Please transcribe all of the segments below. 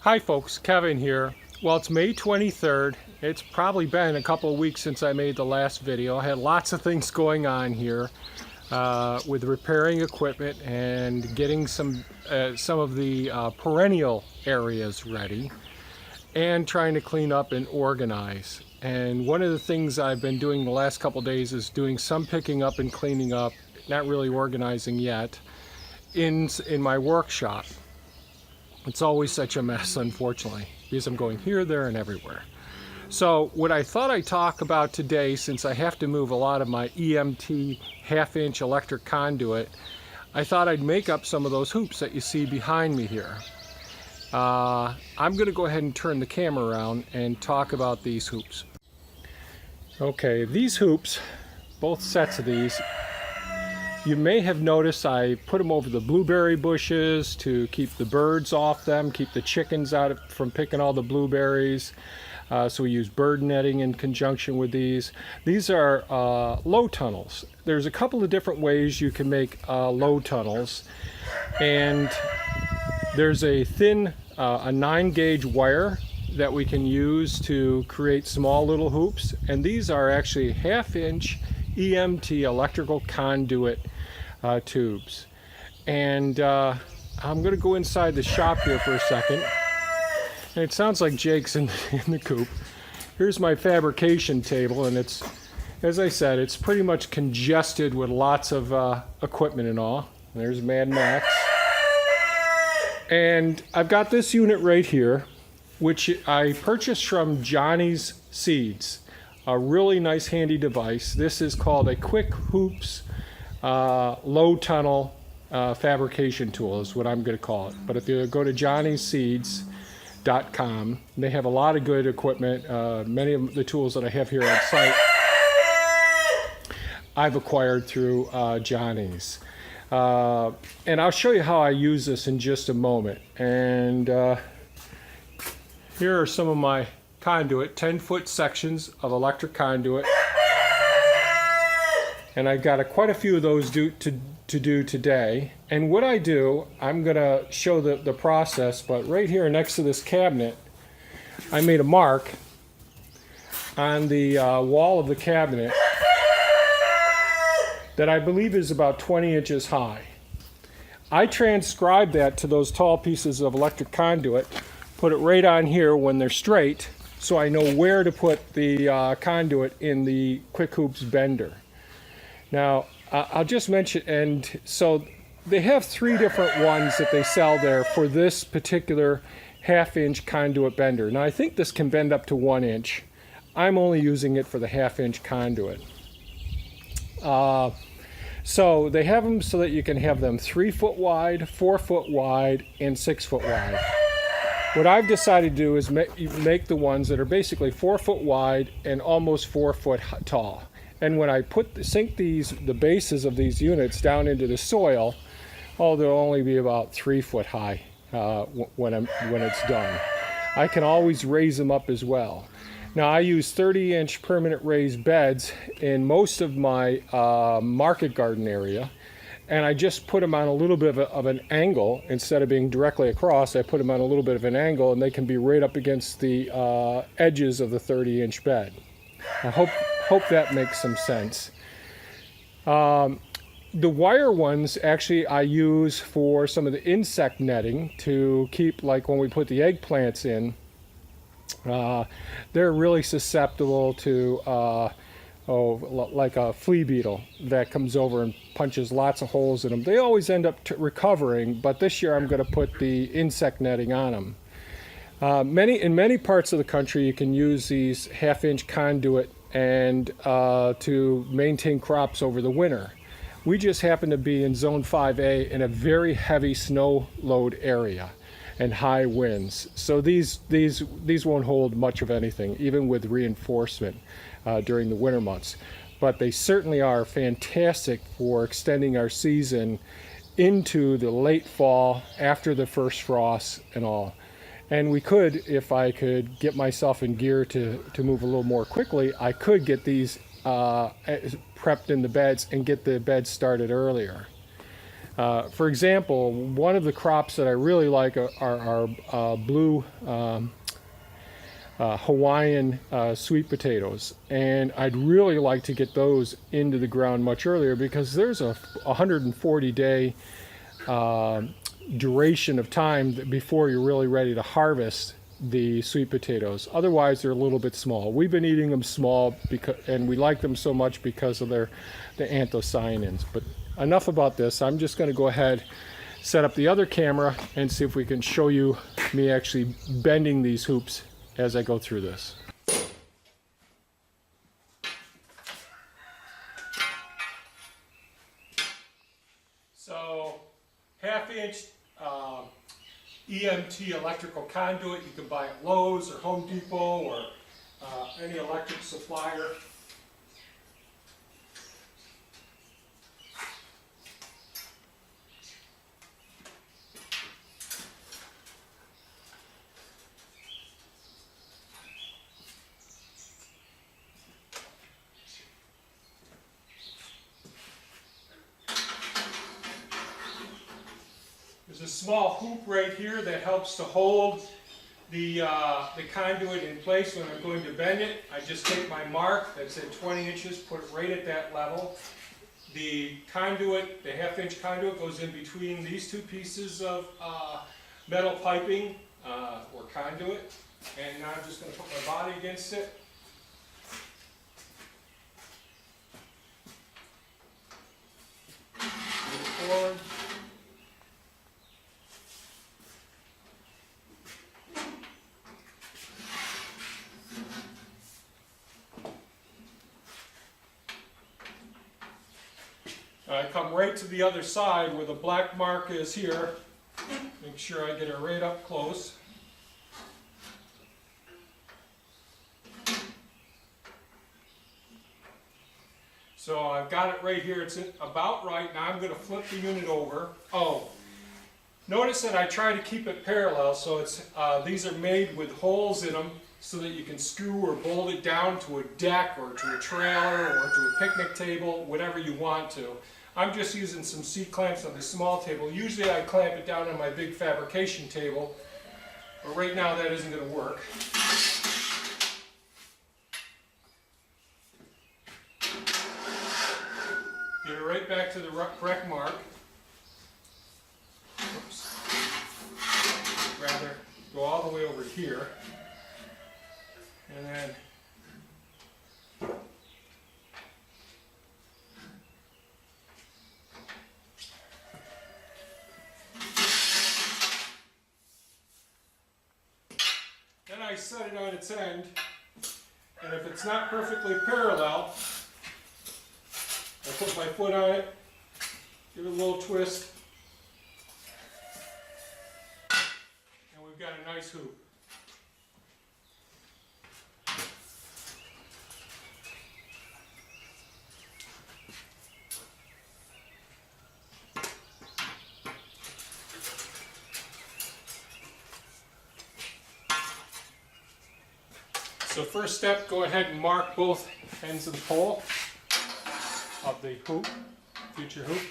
Hi folks, Kevin here. Well, it's May 23rd. It's probably been a couple of weeks since I made the last video. I had lots of things going on here with repairing equipment and getting some of the perennial areas ready and trying to clean up and organize. And one of the things I've been doing the last couple of days is doing some picking up and cleaning up, not really organizing yet, in my workshop. It's always such a mess, unfortunately, because I'm going here, there, and everywhere. So what I thought I'd talk about today, since I have to move a lot of my EMT half-inch electric conduit, I thought I'd make up some of those hoops that you see behind me here. I'm going to go ahead and turn the camera around and talk about these hoops. Okay, these hoops, both sets of these, you may have noticed I put them over the blueberry bushes to keep the birds off them, keep the chickens out from picking all the blueberries. So we use bird netting in conjunction with these. These are low tunnels. There's a couple of different ways you can make low tunnels. And there's a thin, a 9-gauge wire that we can use to create small little hoops. And these are actually half-inch EMT electrical conduit tubes. And I'm going to go inside the shop here for a second. And it sounds like Jake's in the coop. Here's my fabrication table, and it's, as I said, it's pretty much congested with lots of equipment and all. And there's Mad Max. And I've got this unit right here, which I purchased from Johnny's Seeds. A really nice handy device. This is called a Quick Hoops low tunnel fabrication tool is what I'm going to call it. But if you go to johnnyseeds.com, they have a lot of good equipment. Many of the tools that I have here on site I've acquired through Johnny's. And I'll show you how I use this in just a moment. And here are some of my conduit, 10-foot sections of electric conduit. And I've got quite a few of those to do today. And what I do, I'm going to show the process, but right here next to this cabinet, I made a mark on the wall of the cabinet that I believe is about 20 inches high. I transcribed that to those tall pieces of electric conduit, put it right on here when they're straight, so I know where to put the conduit in the Quick Hoops bender. Now, I'll just mention, and so they have 3 different ones that they sell there for this particular half-inch conduit bender. Now, I think this can bend up to 1 inch. I'm only using it for the half-inch conduit. So they have them so that you can have them 3 foot wide, 4 foot wide, and 6 foot wide. What I've decided to do is make the ones that are basically 4 foot wide and almost 4 foot tall. And when I sink the bases of these units down into the soil, they'll only be about 3 foot high when it's done. I can always raise them up as well. Now I use 30-inch permanent raised beds in most of my market garden area. And I just put them on a little bit of an angle. Instead of being directly across, I put them on a little bit of an angle, and they can be right up against the edges of the 30-inch bed. I hope that makes some sense. The wire ones, actually, I use for some of the insect netting to keep, like when we put the eggplants in, they're really susceptible to like a flea beetle that comes over and punches lots of holes in them. They always end up recovering, but this year I'm going to put the insect netting on them. In many parts of the country you can use these half-inch conduit and to maintain crops over the winter. We just happen to be in Zone 5A in a very heavy snow load area and high winds. So these won't hold much of anything, even with reinforcement during the winter months. But they certainly are fantastic for extending our season into the late fall, after the first frost and all. And we could, if I could get myself in gear to move a little more quickly, I could get these prepped in the beds and get the beds started earlier. For example, one of the crops that I really like are blue Hawaiian sweet potatoes, and I'd really like to get those into the ground much earlier because there's a 140-day duration of time before you're really ready to harvest the sweet potatoes. Otherwise, they're a little bit small. We've been eating them small and we like them so much because of the anthocyanins. But enough about this. I'm just going to go ahead, set up the other camera, and see if we can show you me actually bending these hoops as I go through this. So, 1/2-inch EMT electrical conduit. You can buy at Lowe's or Home Depot or any electric supplier. There's a small hoop right here that helps to hold the conduit in place when I'm going to bend it. I just take my mark that's at 20 inches, put it right at that level. The conduit, the 1/2-inch conduit, goes in between these two pieces of metal piping or conduit. And now I'm just going to put my body against it. Move forward. I come right to the other side where the black mark is here. Make sure I get it right up close. So I've got it right here. It's about right. Now I'm going to flip the unit over. Oh, notice that I try to keep it parallel. So it's these are made with holes in them so that you can screw or bolt it down to a deck or to a trailer or to a picnic table, whatever you want to. I'm just using some C-clamps on the small table. Usually I clamp it down on my big fabrication table, but right now that isn't going to work. Get it right back to the correct mark. Oops. Rather, go all the way over here. And then I set it on its end, and if it's not perfectly parallel, I put my foot on it, give it a little twist, and we've got a nice hoop. So first step, go ahead and mark both ends of the pole of the hoop, future hoop.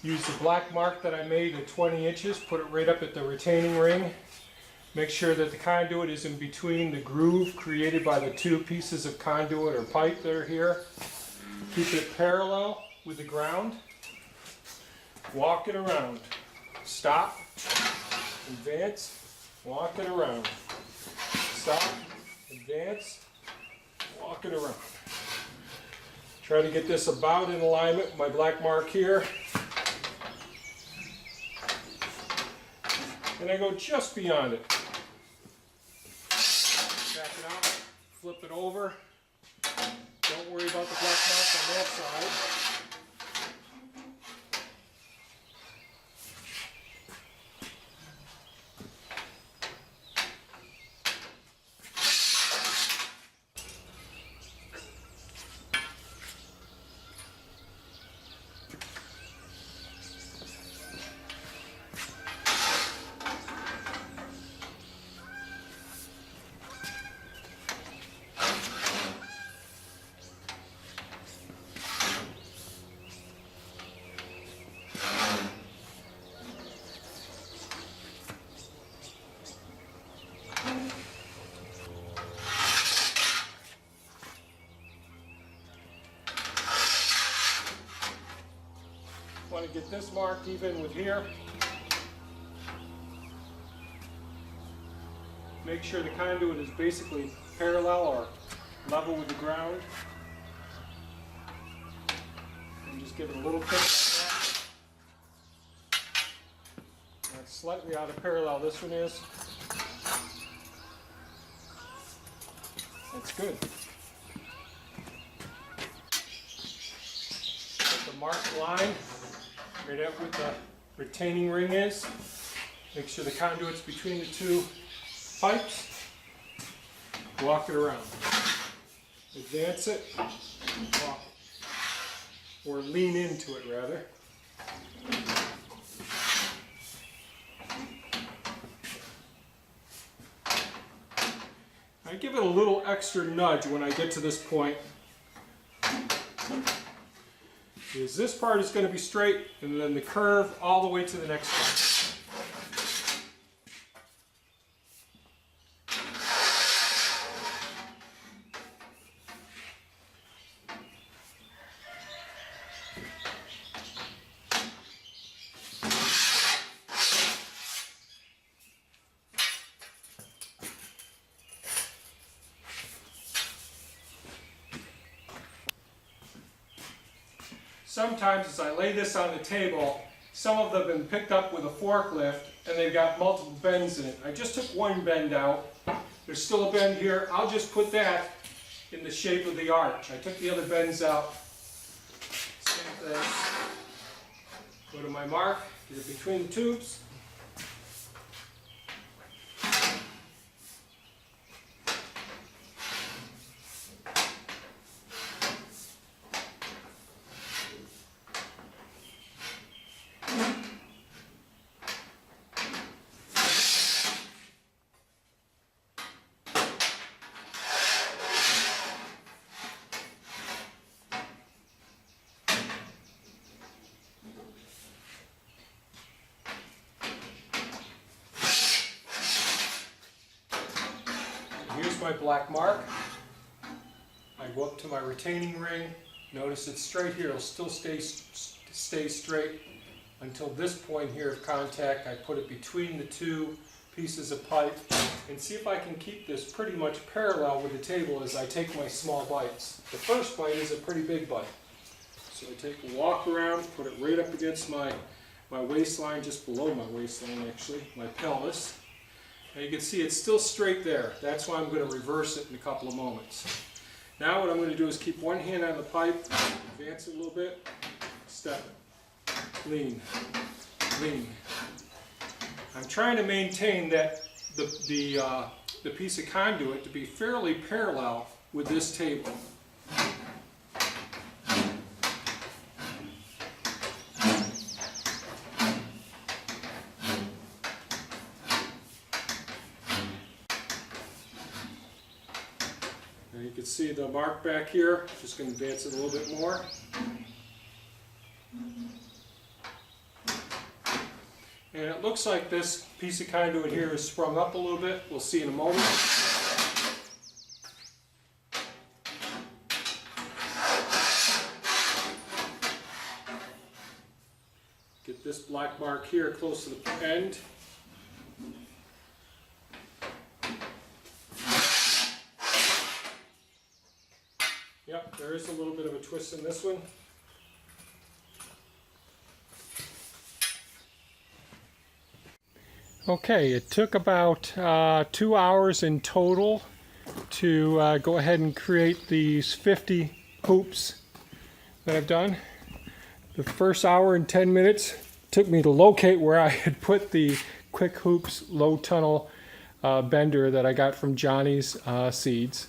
Use the black mark that I made at 20 inches, put it right up at the retaining ring. Make sure that the conduit is in between the groove created by the two pieces of conduit or pipe that are here. Keep it parallel with the ground. Walk it around. Stop, advance, walk it around. Stop, advance, walk it around. Try to get this about in alignment with my black mark here. And I go just beyond it. Back it out, flip it over. Don't worry about the black mark on that side. Want to get this marked even with here. Make sure the conduit is basically parallel or level with the ground. And just give it a little kick like that. That's slightly out of parallel, this one is. That's good. Put the marked line right out where the retaining ring is. Make sure the conduit's between the two pipes. Walk it around. Advance it. Walk it. Or lean into it rather. I give it a little extra nudge when I get to this point, because this part is going to be straight and then the curve all the way to the next one. Sometimes as I lay this on the table, some of them have been picked up with a forklift and they've got multiple bends in it. I just took one bend out. There's still a bend here. I'll just put that in the shape of the arch. I took the other bends out. Same thing. Go to my mark, get it between the tubes. Here's my black mark. I go up to my retaining ring. Notice it's straight here. It'll still stay straight until this point here of contact. I put it between the two pieces of pipe and see if I can keep this pretty much parallel with the table as I take my small bites. The first bite is a pretty big bite. So I take a walk around, put it right up against my waistline, just below my waistline actually, my pelvis. And you can see it's still straight there. That's why I'm going to reverse it in a couple of moments. Now what I'm going to do is keep one hand on the pipe, advance it a little bit, step it, lean, lean. I'm trying to maintain that the piece of conduit to be fairly parallel with this table. And you can see the mark back here. Just going to advance it a little bit more. And it looks like this piece of conduit here is sprung up a little bit. We'll see in a moment. Get this black mark here close to the end. Yep, there is a little bit of a twist in this one. Okay, it took about 2 hours in total to go ahead and create these 50 hoops that I've done. The first hour and 10 minutes took me to locate where I had put the Quick Hoops low tunnel bender that I got from Johnny's Seeds.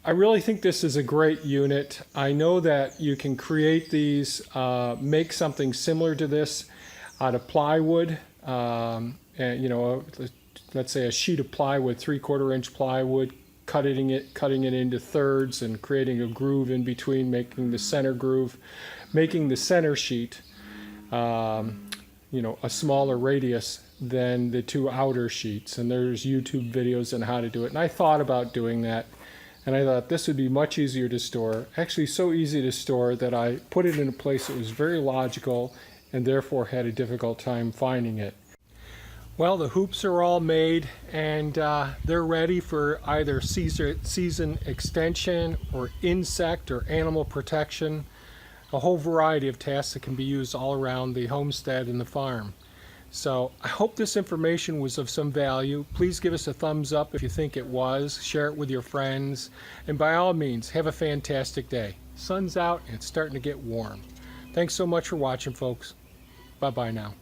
I really think this is a great unit. I know that you can create these, make something similar to this out of plywood. And, you know, let's say a sheet of plywood, 3/4 inch plywood, cutting it into thirds and creating a groove in between, making the center groove, making the center sheet, you know, a smaller radius than the two outer sheets. And there's YouTube videos on how to do it. And I thought about doing that. And I thought this would be much easier to store. Actually, so easy to store that I put it in a place that was very logical and therefore had a difficult time finding it. Well, the hoops are all made, and they're ready for either season extension or insect or animal protection, a whole variety of tasks that can be used all around the homestead and the farm. So I hope this information was of some value. Please give us a thumbs up if you think it was. Share it with your friends. And by all means, have a fantastic day. Sun's out and it's starting to get warm. Thanks so much for watching, folks. Bye-bye now.